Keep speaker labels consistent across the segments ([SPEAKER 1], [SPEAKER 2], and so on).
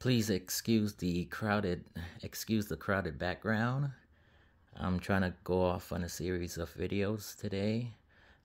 [SPEAKER 1] Please excuse the crowded background. I'm trying to go off on a series of videos today.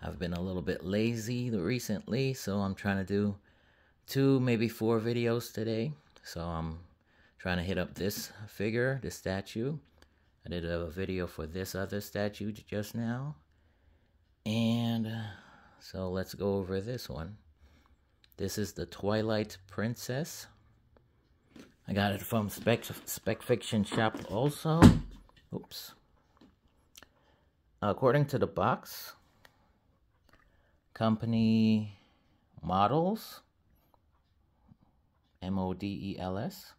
[SPEAKER 1] I've been a little bit lazy recently, so I'm trying to do 2, maybe 4 videos today. So I'm trying to hit up this figure, this statue. I did a video for this other statue just now. And so let's go over this one. This is the Twilight Princess. I got it from Spec Fiction Shop also. Oops. According to the box, company models, M-O-D-E-L-S.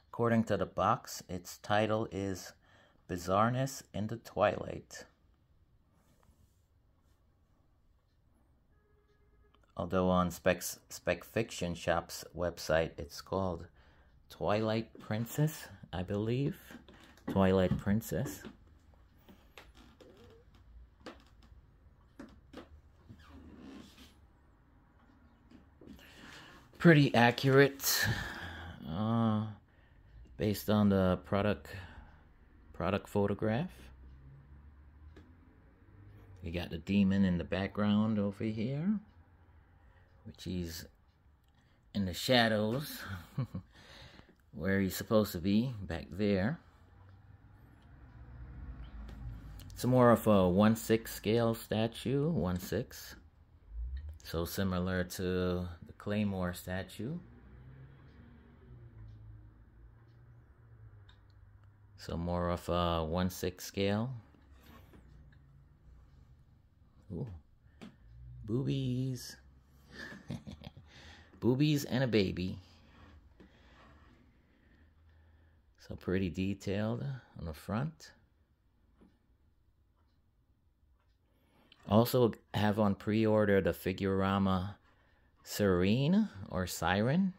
[SPEAKER 1] According to the box, its title is Bizarreness in the Twilight. Although on Spec Fiction Shop's website, it's called Twilight Princess, I believe. Twilight Princess. Pretty accurate, based on the product photograph. We got the demon in the background over here, which he's in the shadows where he's supposed to be, back there. It's more of a 1/6 scale statue, 1/6. So similar to the Claymore statue. So more of a 1/6 scale. Ooh. Boobies. Boobies and a baby. So pretty detailed on the front. Also have on pre-order the Figurama Serene or Siren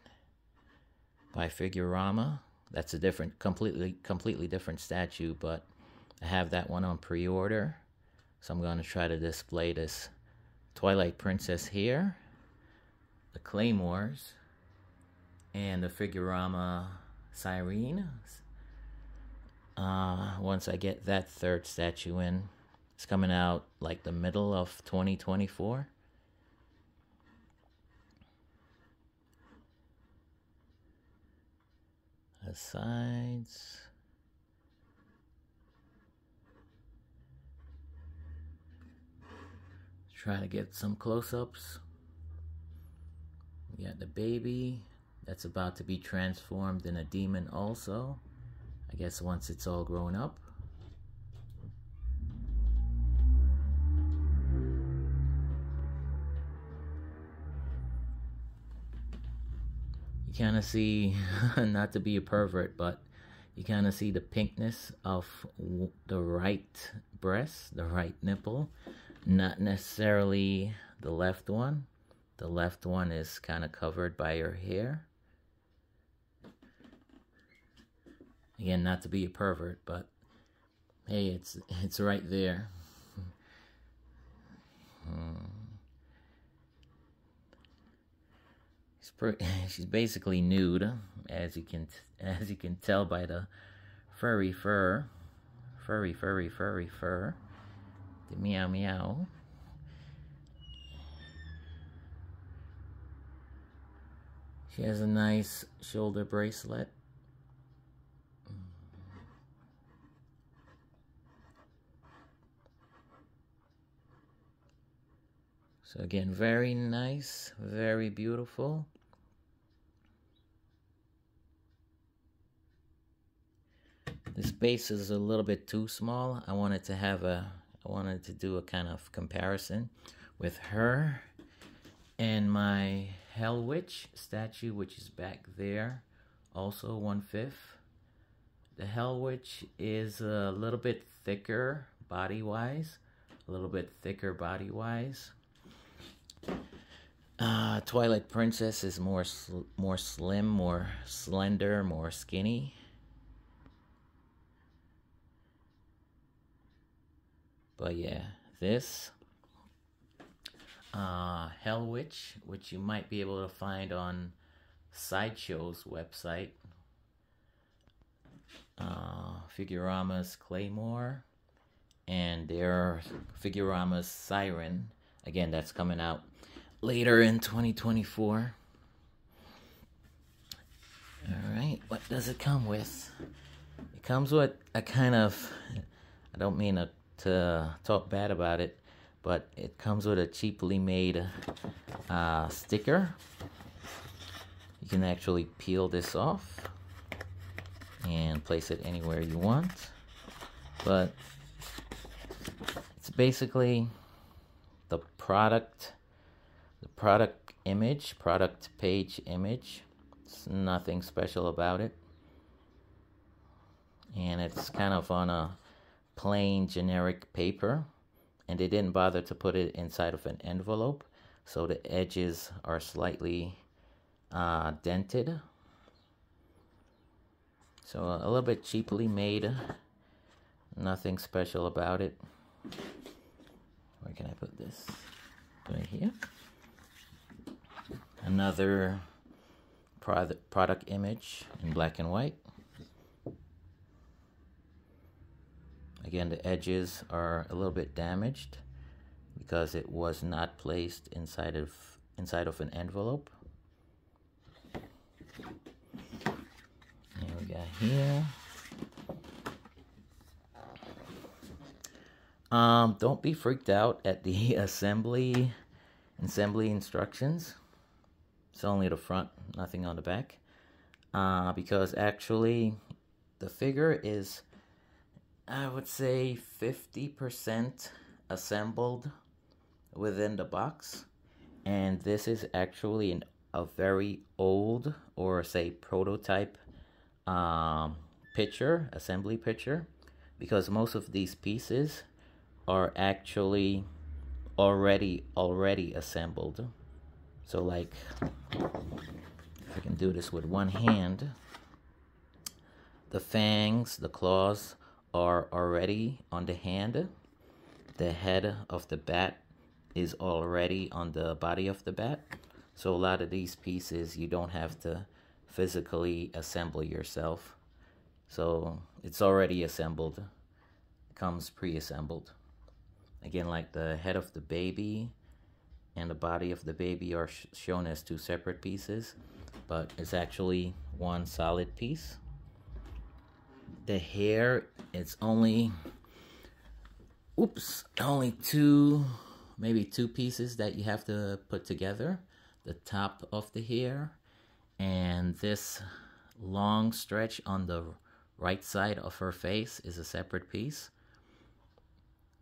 [SPEAKER 1] by Figurama. That's a different, completely different statue, but I have that one on pre-order. So I'm going to try to display this Twilight Princess here, the Claymores, and the Figurama Siren. Once I get that third statue in. It's coming out like the middle of 2024. The sides. Try to get some close-ups. We got the baby that's about to be transformed in a demon also. I guess once it's all grown up. You kind of see, not to be a pervert, but you kind of see the pinkness of the right breast, the right nipple, not necessarily the left one. The left one is kind of covered by her hair. Again, not to be a pervert, but hey, it's right there. She's basically nude, as you can tell by the furry fur, the meow meow. She has a nice shoulder bracelet. So again, very nice, very beautiful. This base is a little bit too small. I wanted to do a kind of comparison with her and my Hell Witch statue, which is back there, also 1/5. The Hell Witch is a little bit thicker body-wise, Twilight Princess is more slim, more slender, more skinny. But yeah, this Hell Witch, which you might be able to find on Sideshow's website. Figurama's Claymore and their Figurama's Siren. Again, that's coming out later in 2024. Alright, what does it come with? It comes with a kind of, I don't mean to talk bad about it, but it comes with a cheaply made sticker. You can actually peel this off and place it anywhere you want, but it's basically the product image, product page image. It's nothing special about it, and it's kind of on a plain generic paper, and they didn't bother to put it inside of an envelope, so the edges are slightly dented. So a little bit cheaply made, nothing special about it. Where can I put this? Right here. Another product image in black and white. Again, the edges are a little bit damaged because it was not placed inside of an envelope. And we got here. Don't be freaked out at the assembly instructions. It's only the front, nothing on the back. Because actually the figure is, I would say, 50% assembled within the box. And this is actually a very old, or say prototype picture, assembly picture, because most of these pieces are actually already assembled. So like, if I can do this with one hand, the fangs, the claws are already on the hand. The head of the bat is already on the body of the bat. So a lot of these pieces you don't have to physically assemble yourself. So it's already assembled. It comes pre-assembled. Again, like the head of the baby and the body of the baby are shown as two separate pieces, but it's actually one solid piece. The hair, it's only two, maybe two pieces that you have to put together. The top of the hair and this long stretch on the right side of her face is a separate piece,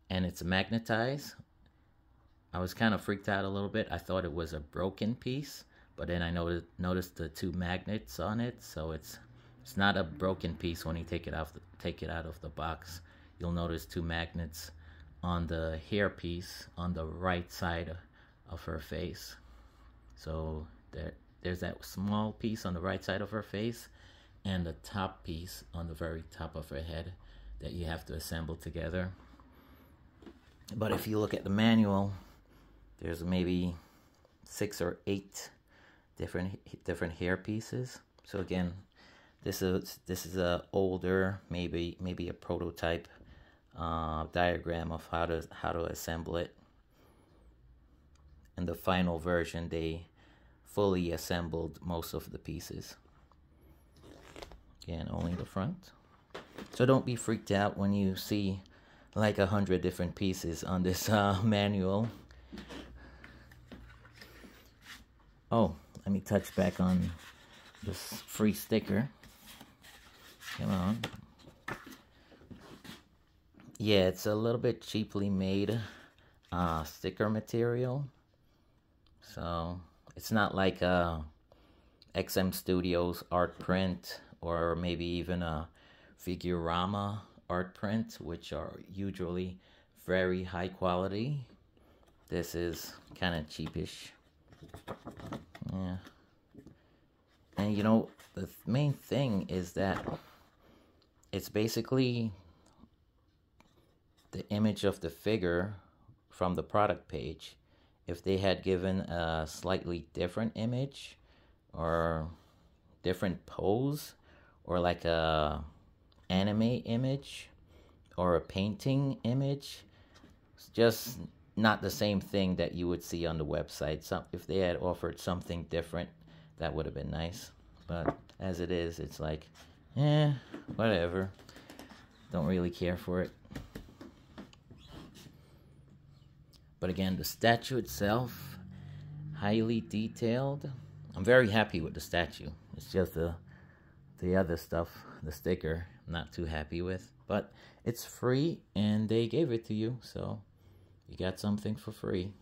[SPEAKER 1] and it's magnetized. I was kind of freaked out a little bit. I thought it was a broken piece, but then I noticed the two magnets on it, so it's not a broken piece. When you take it out of the box, you'll notice two magnets on the hair piece on the right side of her face. So there's that small piece on the right side of her face and the top piece on the very top of her head that you have to assemble together. But if you look at the manual, there's maybe 6 or 8 different hair pieces. So again, this is a older, maybe a prototype diagram of how to assemble it. In the final version, they fully assembled most of the pieces. Again, only the front. So don't be freaked out when you see like 100 different pieces on this manual. Oh, let me touch back on this free sticker. Come on. Yeah, it's a little bit cheaply made sticker material. So it's not like XM Studios art print, or maybe even a Figurama art print, which are usually very high quality. This is kind of cheapish. Yeah. And you know, the main thing is that it's basically the image of the figure from the product page. If they had given a slightly different image, or different pose or like a anime image or a painting image. It's just not the same thing that you would see on the website. So if they had offered something different, that would have been nice. But as it is, it's like, whatever. Don't really care for it. But again, the statue itself, highly detailed. I'm very happy with the statue. It's just the other stuff, the sticker, I'm not too happy with. But it's free and they gave it to you, so you got something for free.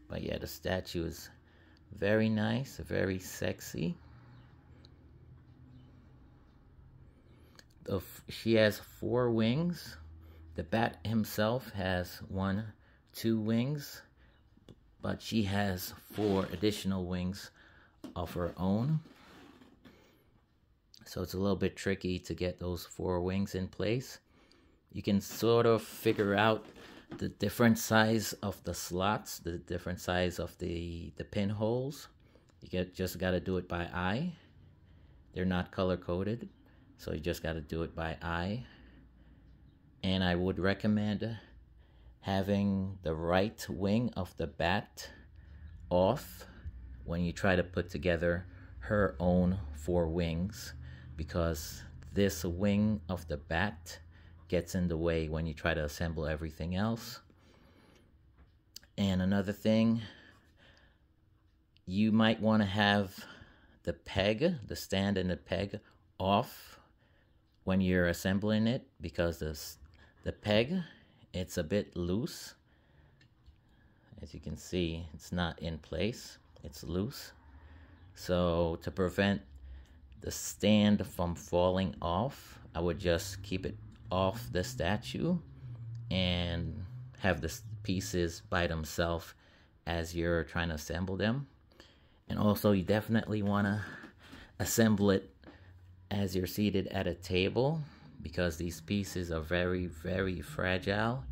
[SPEAKER 1] But yeah, the statue is very nice, very sexy. She has 4 wings. The bat himself has 2 wings, but she has 4 additional wings of her own. So it's a little bit tricky to get those 4 wings in place. You can sort of figure out the different size of the slots, the different size of the pinholes. You just got to do it by eye. They're not color coded, so you just got to do it by eye. And I would recommend having the right wing of the bat off when you try to put together her own 4 wings, because this wing of the bat gets in the way when you try to assemble everything else. And another thing, you might want to have the peg, the stand and the peg off when you're assembling it, because the peg, it's a bit loose. As you can see, it's not in place, it's loose. So to prevent the stand from falling off, I would just keep it off the statue and have the pieces by themselves as you're trying to assemble them. And also, you definitely want to assemble it as you're seated at a table, because these pieces are very, very fragile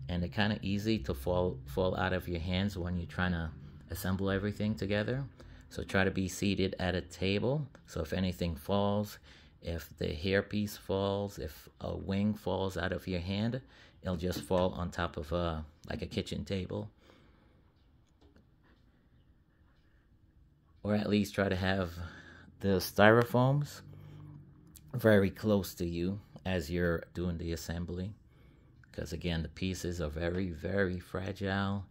[SPEAKER 1] and they're kind of easy to fall out of your hands when you're trying to assemble everything together. So try to be seated at a table, so if anything falls, if the hairpiece falls, if a wing falls out of your hand, it'll just fall on top of like a kitchen table. Or at least try to have the styrofoams very close to you as you're doing the assembly, because again, the pieces are very, very fragile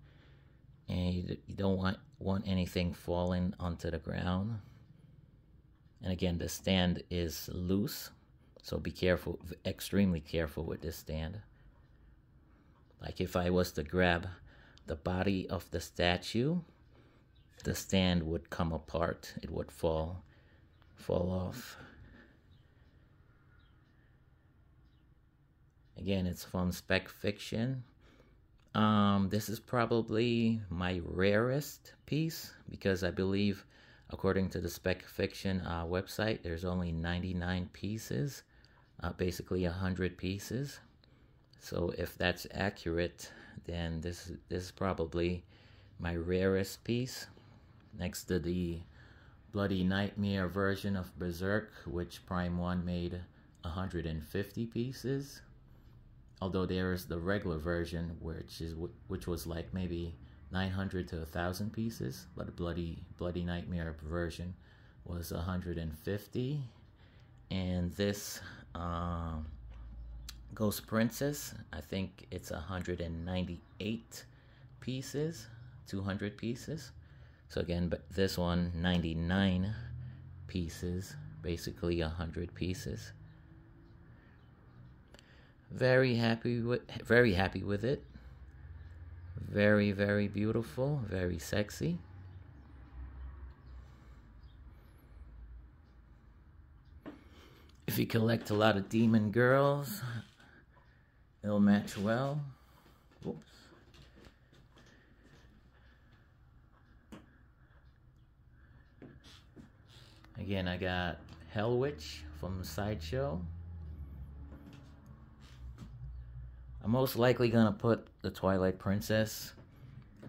[SPEAKER 1] and you don't want anything falling onto the ground. And again, the stand is loose, so be careful, extremely careful with this stand. Like if I was to grab the body of the statue, the stand would come apart, it would fall off. Again, it's from Spec Fiction. This is probably my rarest piece, because I believe, according to the Spec Fiction website, there's only 99 pieces, basically 100 pieces. So if that's accurate, then this is probably my rarest piece, next to the Bloody Nightmare version of Berserk, which Prime 1 made 150 pieces. Although there is the regular version, which was like maybe 900 to 1,000 pieces, but the Bloody Nightmare version was 150. And this Ghost Princess, I think it's 198 pieces, 200 pieces. So again, but this one 99 pieces, basically 100 pieces. Very happy with it. Very, very beautiful, very sexy. If you collect a lot of demon girls, it'll match well. Oops. Again, I got Hell Witch from Sideshow. I'm most likely gonna put the Twilight Princess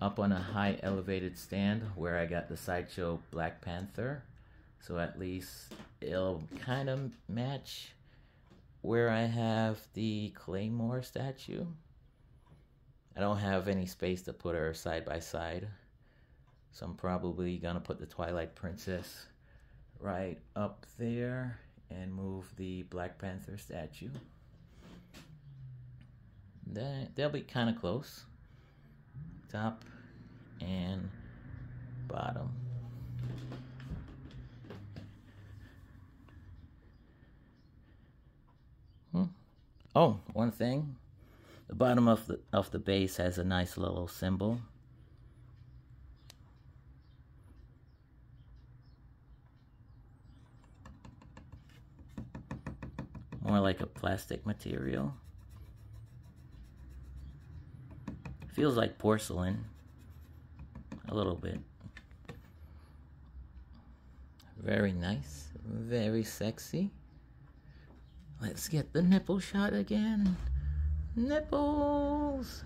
[SPEAKER 1] up on a high elevated stand where I got the Sideshow Black Panther. So at least it'll kind of match where I have the Claymore statue. I don't have any space to put her side by side, so I'm probably gonna put the Twilight Princess right up there and move the Black Panther statue. Then they'll be kind of close, top and bottom. Oh, one thing. The bottom of the base has a nice little symbol. More like a plastic material. Feels like porcelain. A little bit. Very nice. Very sexy. Let's get the nipple shot again. Nipples!